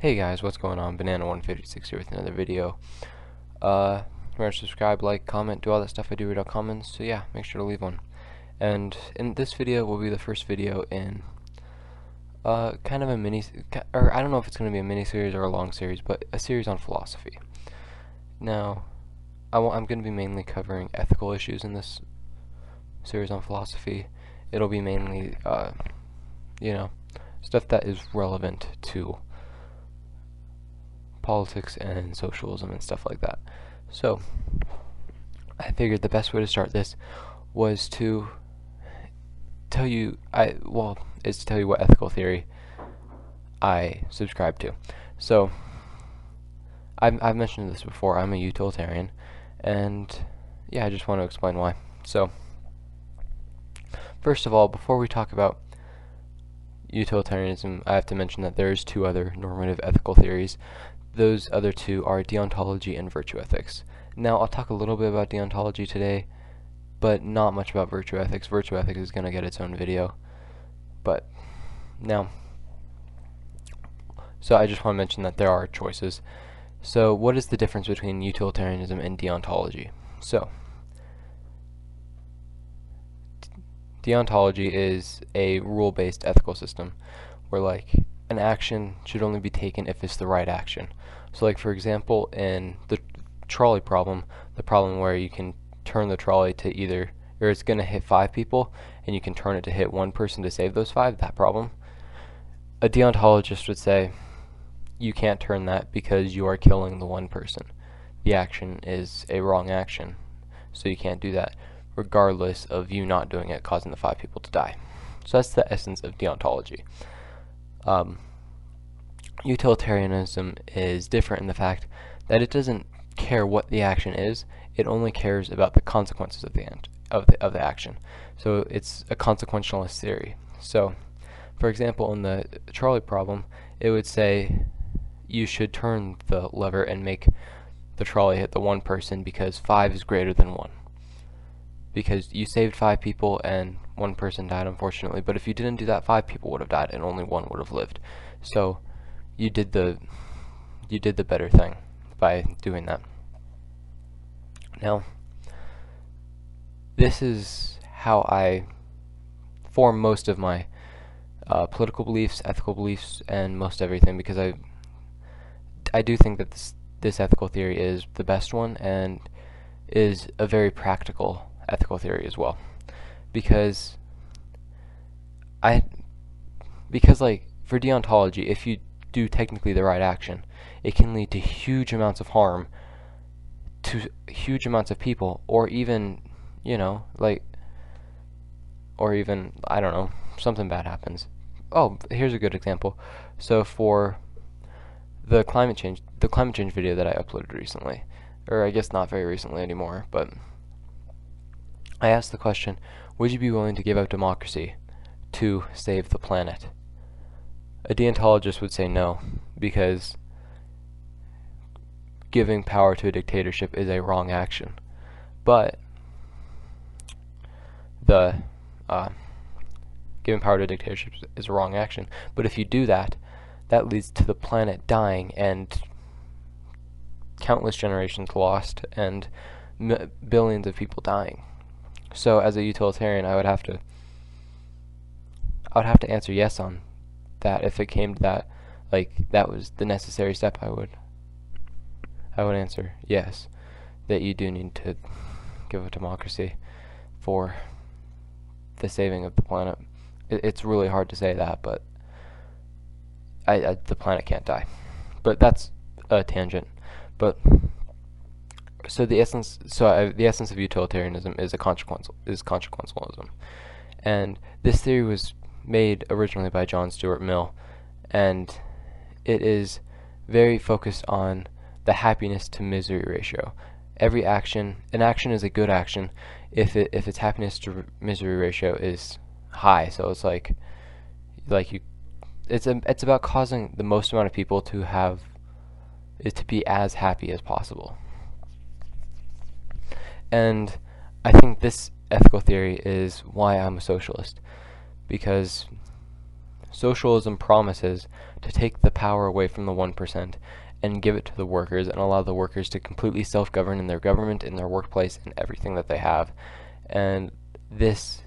Hey guys, what's going on? Banana156 here with another video. Remember to subscribe, like, comment, do all that stuff I do, read all comments, so yeah, make sure to leave one. And in this video will be the first video in kind of a or I don't know if it's going to be a mini series or a long series, but a series on philosophy. Now, I'm going to be mainly covering ethical issues in this series on philosophy. It'll be mainly, stuff that is relevant to politics and socialism and stuff like that. So I figured the best way to start this was to tell you what ethical theory I subscribe to. So I've mentioned this before. I'm a utilitarian, and yeah, I just want to explain why. So first of all, before we talk about utilitarianism, I have to mention that there's two other normative ethical theories. Those other two are deontology and virtue ethics. Now, I'll talk a little bit about deontology today, but not much about virtue ethics. Virtue ethics is going to get its own video. But now, so I just want to mention that there are choices. So what is the difference between utilitarianism and deontology? So deontology is a rule-based ethical system where, like, an action should only be taken if it's the right action. So, like, for example, in the trolley problem, the problem where you can turn the trolley to it's going to hit 5 people, and you can turn it to hit 1 person to save those 5, that problem, a deontologist would say, you can't turn that because you are killing the 1 person. The action is a wrong action, so you can't do that, regardless of you not doing it, causing the 5 people to die. So that's the essence of deontology. Utilitarianism is different in the fact that it doesn't care what the action is, it only cares about the consequences of the action. So it's a consequentialist theory. So, for example, in the trolley problem, it would say you should turn the lever and make the trolley hit the 1 person because 5 is greater than 1. Because you saved 5 people and 1 person died, unfortunately, but if you didn't do that, 5 people would have died and only 1 would have lived. So you did the better thing by doing that. Now, this is how I form most of my political beliefs, ethical beliefs, and most everything, because I do think that this ethical theory is the best one and is a very practical ethical theory as well, because like, for deontology, if you do technically the right action, it can lead to huge amounts of harm to huge amounts of people, or even, I don't know, something bad happens. Oh, here's a good example. So for the climate change video that I uploaded recently, or I guess not very recently anymore, but I asked the question, would you be willing to give up democracy to save the planet? A deontologist would say no, because giving power to a dictatorship is a wrong action. But giving power to a dictatorship is a wrong action. But if you do that, that leads to the planet dying and countless generations lost and billions of people dying. So as a utilitarian, I would have to answer yes on that. If it came to that, like, that was the necessary step, I would answer yes, that you do need to give up democracy for the saving of the planet. It's really hard to say that, but the planet can't die. But that's a tangent. But so the essence of utilitarianism is consequentialism, and this theory was made originally by John Stuart Mill, and it is very focused on the happiness to misery ratio. An action is a good action if its happiness to misery ratio is high. So it's it's about causing the most amount of people to be as happy as possible. And I think this ethical theory is why I'm a socialist, because Socialism promises to take the power away from the 1% and give it to the workers and allow the workers to completely self-govern in their government, in their workplace, in everything that they have. And this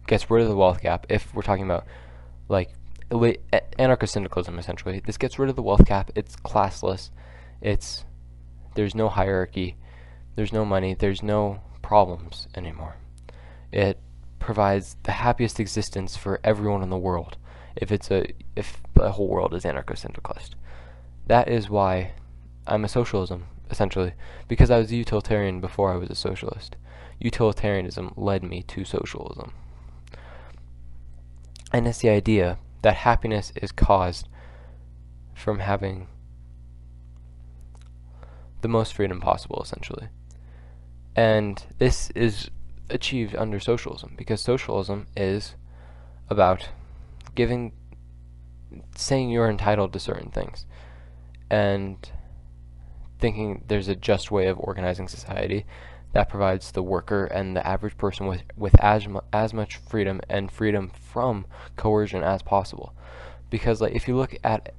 gets rid of the wealth gap. If we're talking about like anarcho-syndicalism, essentially, this gets rid of the wealth gap. It's classless. There's no hierarchy. There's no money. There's no problems anymore. It provides the happiest existence for everyone in the world if the whole world is anarcho-syndicalist. That is why I'm a socialism, essentially, because I was a utilitarian before I was a socialist. Utilitarianism led me to socialism. And it's the idea that happiness is caused from having the most freedom possible, essentially. And this is achieved under socialism, because socialism is about saying you're entitled to certain things, and thinking there's a just way of organizing society that provides the worker and the average person with as much freedom and freedom from coercion as possible. Because if you look at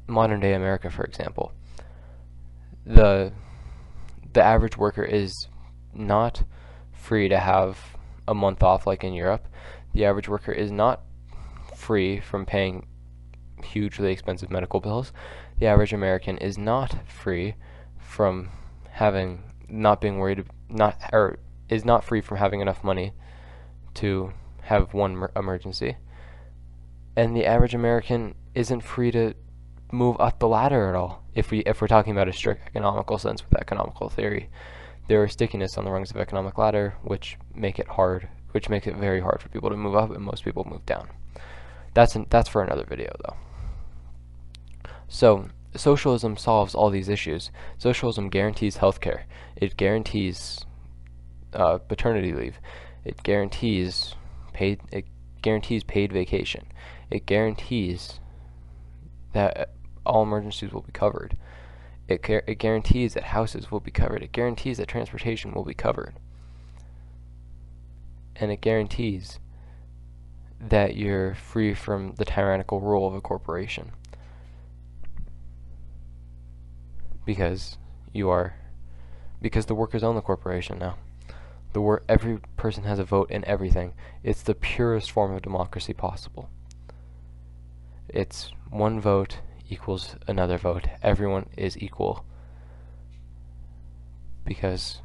modern day America, for example, the average worker is not free to have a month off like in Europe. The average worker is not free from paying hugely expensive medical bills. The average American is not free from is not free from having enough money to have one emergency. And the average American isn't free to move up the ladder at all. If we're talking about a strict economical sense with economical theory, there are stickiness on the rungs of economic ladder, which make it very hard for people to move up, and most people move down. That's for another video, though. So socialism solves all these issues. Socialism guarantees healthcare. It guarantees paternity leave. It guarantees paid vacation. It guarantees that all emergencies will be covered. It guarantees that houses will be covered. It guarantees that transportation will be covered. And it guarantees that you're free from the tyrannical rule of a corporation. Because the workers own the corporation now. Every person has a vote in everything. It's the purest form of democracy possible. It's one vote equals another vote. Everyone is equal. Because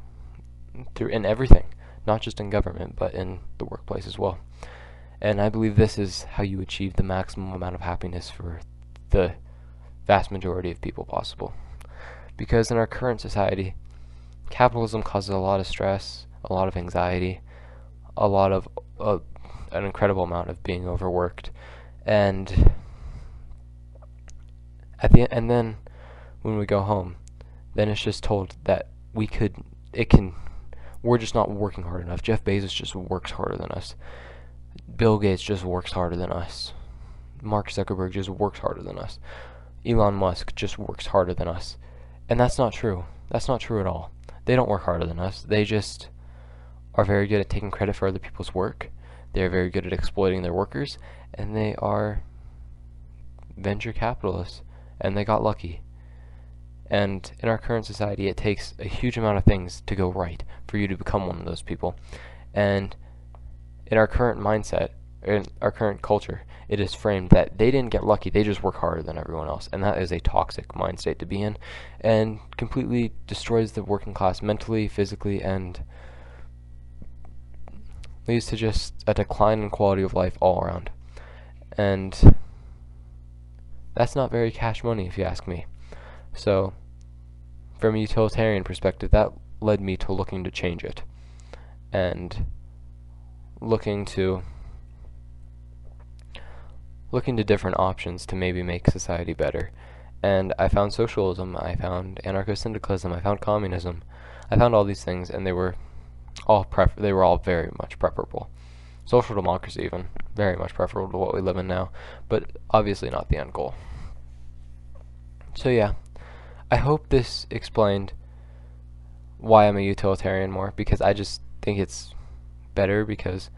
in everything, not just in government, but in the workplace as well. And I believe this is how you achieve the maximum amount of happiness for the vast majority of people possible. Because in our current society, capitalism causes a lot of stress, a lot of anxiety, a lot of an incredible amount of being overworked, and then when we go home, then it's just told that we're just not working hard enough. Jeff Bezos just works harder than us. Bill Gates just works harder than us. Mark Zuckerberg just works harder than us. Elon Musk just works harder than us. And that's not true. That's not true at all. They don't work harder than us. They just are very good at taking credit for other people's work. They're very good at exploiting their workers. And they are venture capitalists. And they got lucky. And in our current society, it takes a huge amount of things to go right for you to become one of those people. And in our current mindset, in our current culture, it is framed that they didn't get lucky, they just work harder than everyone else. And that is a toxic mind state to be in, and completely destroys the working class mentally, physically, and leads to just a decline in quality of life all around. And that's not very cash money, if you ask me. So, from a utilitarian perspective, that led me to looking to change it. And looking to different options to maybe make society better. And I found socialism, I found anarcho-syndicalism, I found communism. I found all these things, and they were all very much preferable. Social democracy even, very much preferable to what we live in now, but obviously not the end goal. So yeah, I hope this explained why I'm a utilitarian more, because I just think it's better, because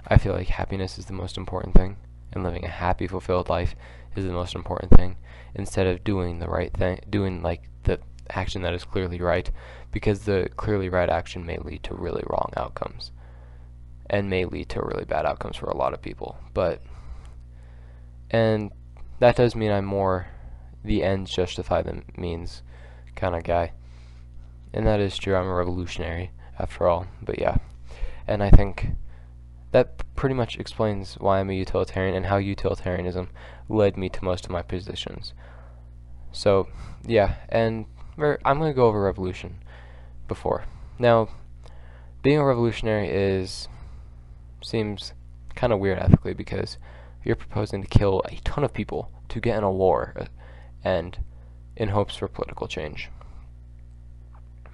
I feel like happiness is the most important thing, and living a happy, fulfilled life is the most important thing, instead of doing the right thing, doing like the action that is clearly right, because the clearly right action may lead to really wrong outcomes, and may lead to really bad outcomes for a lot of people. And that does mean I'm more the ends justify the means kind of guy. And that is true, I'm a revolutionary after all, but yeah. And I think that pretty much explains why I'm a utilitarian and how utilitarianism led me to most of my positions. So, yeah, and I'm going to go over revolution before. Now, being a revolutionary seems kind of weird ethically, because you're proposing to kill a ton of people to get in a war, and in hopes for political change.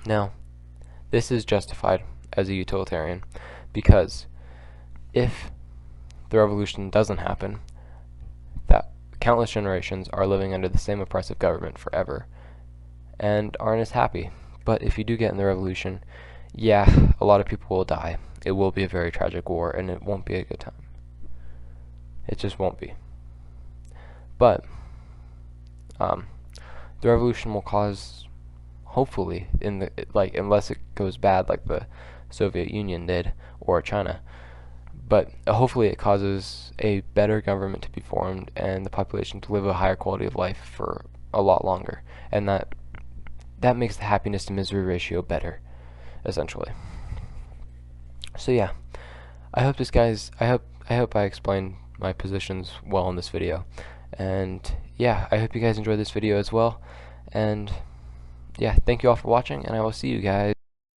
Now, this is justified as a utilitarian because if the revolution doesn't happen, that countless generations are living under the same oppressive government forever and aren't as happy. But if you do get in the revolution, yeah, a lot of people will die. It will be a very tragic war, and it won't be a good time. It just won't be. But the revolution will cause, hopefully, unless it goes bad like the Soviet Union did or China, but hopefully it causes a better government to be formed and the population to live a higher quality of life for a lot longer, and that makes the happiness to misery ratio better, essentially. So yeah, I hope I explained my positions well in this video, and yeah, I hope you guys enjoyed this video as well, and yeah, thank you all for watching, and I will see you guys